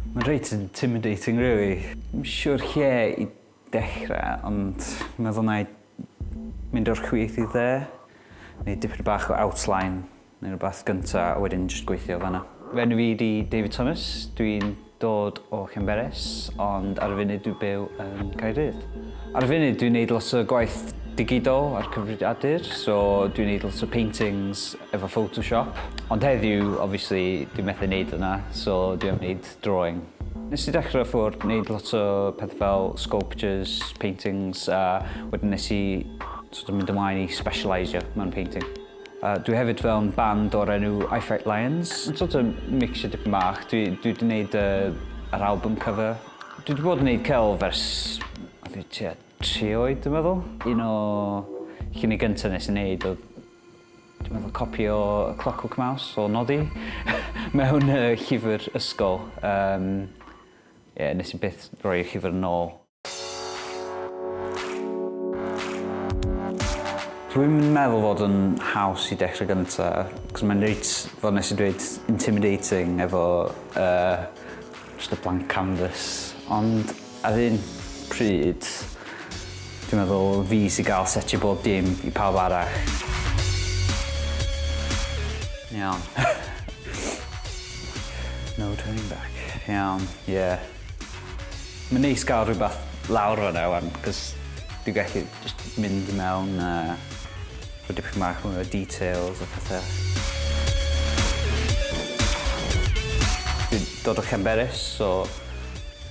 Mae'n reit intimidating, really. Dwi'n siŵr lle i dechrau, ond meddwl na i mynd o'r chwith i dde, neu dipyn bach o outline, neu rhywbeth gynta, a wedyn jyst gweithio fan'na. Fy enw fi di David Thomas, dwi'n dod o Llanberis, ond ar y funud dwi'n byw yn Caerdydd. Ar y funud dwi'n neud lot o gwaith digidol ar cyfrifiadur, so dwi'n neud lot o paintings efo Photoshop. Ond heddiw, obviously, dwi'n methu neud yna, so dwi'n neud drawing. Nes i dechrau ffwrdd neud lot o pethau fel sculptures, paintings, a wedyn nes i mynd ymlaen i specialisio mewn painting. Dwi hefyd fewn band o'r enw I Fight Lions. Yn mixio dipyn bach. Dwi wedi gwneud yr album cover. Dwi wedi bod yn gwneud celf ers 3 oed, dwi'n meddwl. Un o lluniau gyntaf nes i wneud oedd, dwi'n meddwl, copi o Clockwork Mouse o Noddy mewn llyfr ysgol. Nes i byth roi llyfr yn ôl. Dwi'n meddwl fod yn haws i dechrau gyntaf, cos mae'n reit, fel nes i dweud, intimidating efo just a blank canvas. Ond ar un pryd, dwi'n meddwl fi sy'n gael setio bob dim i pawb arall. Iawn. No turning back. Iawn, ie. Mae'n neis gael rhywbeth lawr fan'na wan, cos dwi'n gallu just mynd i mewn o dipyn bach mwy o details a pethau. Dwi'n dod o Llanberis, so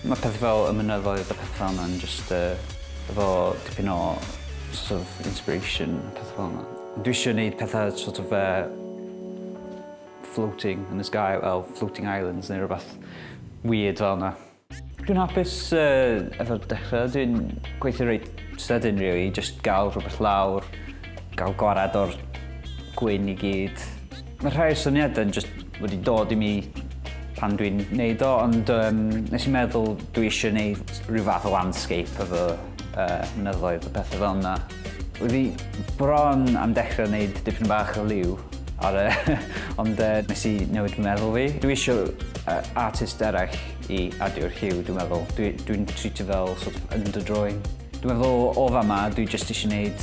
mae pethau fel y mynyddoedd a pethau fel yna'n just efo dipyn o sort of inspiration a pethau fel yna. Dwi eisiau gwneud pethau sort of floating in the sky, well, floating islands neu rhywbeth weird fel yna. Dwi'n hapus efo'r dechrau. Dwi'n gweithio reit sydyn, really, just gael rhywbeth lawr, gael gwared o'r gwyn i gyd. Mae rhai syniadau yn just wedi dod i mi pan dwi'n neud o, ond nes i meddwl dwi eisiau neud rhyw fath o landscape efo mynyddoedd a pethau fel yna. Wedi bron am dechrau neud dipyn bach o liw, ond nes i newid fy meddwl fi. Dwi eisiau artist eraill i adio'r lliw, dwi'n meddwl. Dwi'n treatio fel sort of underdrawing. Dwi'n meddwl o fama, dwi jyst eisiau gwneud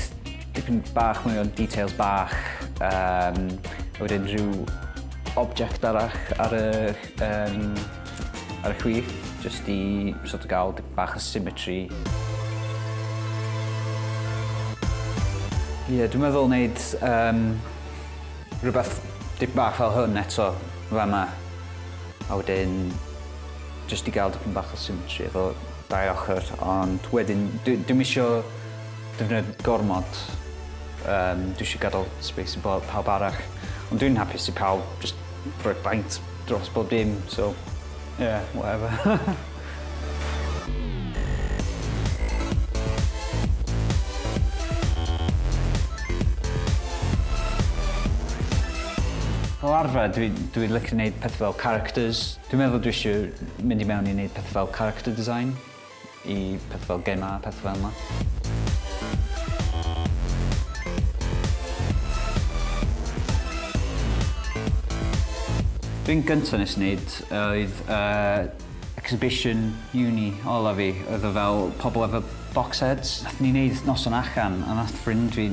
dipyn bach mwy o details bach, a wedyn rhyw object arall ar y chwith, jyst i sort of gael dipyn bach o symmetry. Ie, dwi'n meddwl wneud rhywbeth dipyn bach fel hwn eto fama, a wedyn jyst i gael dipyn bach o symmetry efo dau ochr, ond wedyn dwi'n eisiau defnyddio gormod. Dwi eisiau gadael space i pawb arall, ond dwi'n hapus i pawb just rhoi baint dros bob dim, so yeah, whatever. Fel arfer, dwi'n licio gwneud pethau fel characters. Dwi'n meddwl dwi eisiau mynd i mewn i wneud pethau fel character design, i pethau fel gemau, pethau fel yma. Dwi'n gyntaf nes i wneud oedd exhibition uni ola fi. Oedd o fel pobl efo box heads. Nath ni wneud noson allan, a nath ffrind fi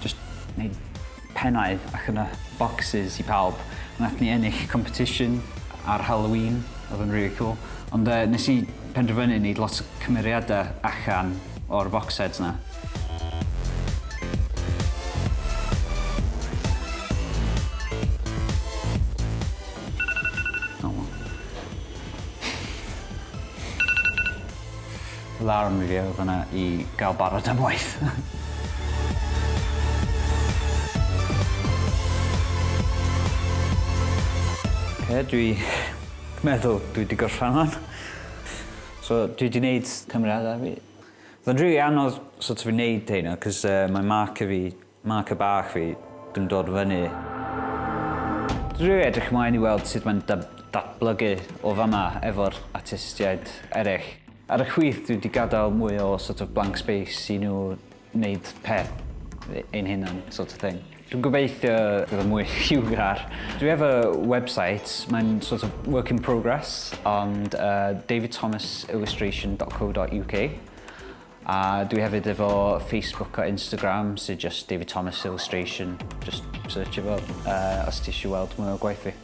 just wneud pennau allan o boxes i pawb. Nath ni ennill competition ar Halloween, oedd yn really cool. Ond nes i penderfynu wneud lot o cymeriadau allan o'r box heads na. Alarm fi oedd yna i gael barod am waith. Dwi meddwl dwi wedi gorffen hwn. So dwi wedi gwneud cymeriadau fi. Oedd rili anodd sort of wneud hynna, cos mae marker bach fi, dwi'n dod fyny. Dwi'n rili edrych ymlaen i weld sut mae'n datblygu o fama efo'r artistiaid eraill. Ar y chwith dwi wedi gadael mwy o sort of blank space i nhw wneud peth ein hunan, sort of thing. Dwi'n gobeithio gyda mwy lliwgar. Dwi efo website, mae'n sort of work in progress, ond davidthomasillustration.co.uk. A dwi hefyd efo Facebook a Instagram, sydd just David Thomas Illustration. Just search efo os ti eisiau weld mwy o gwaith fi.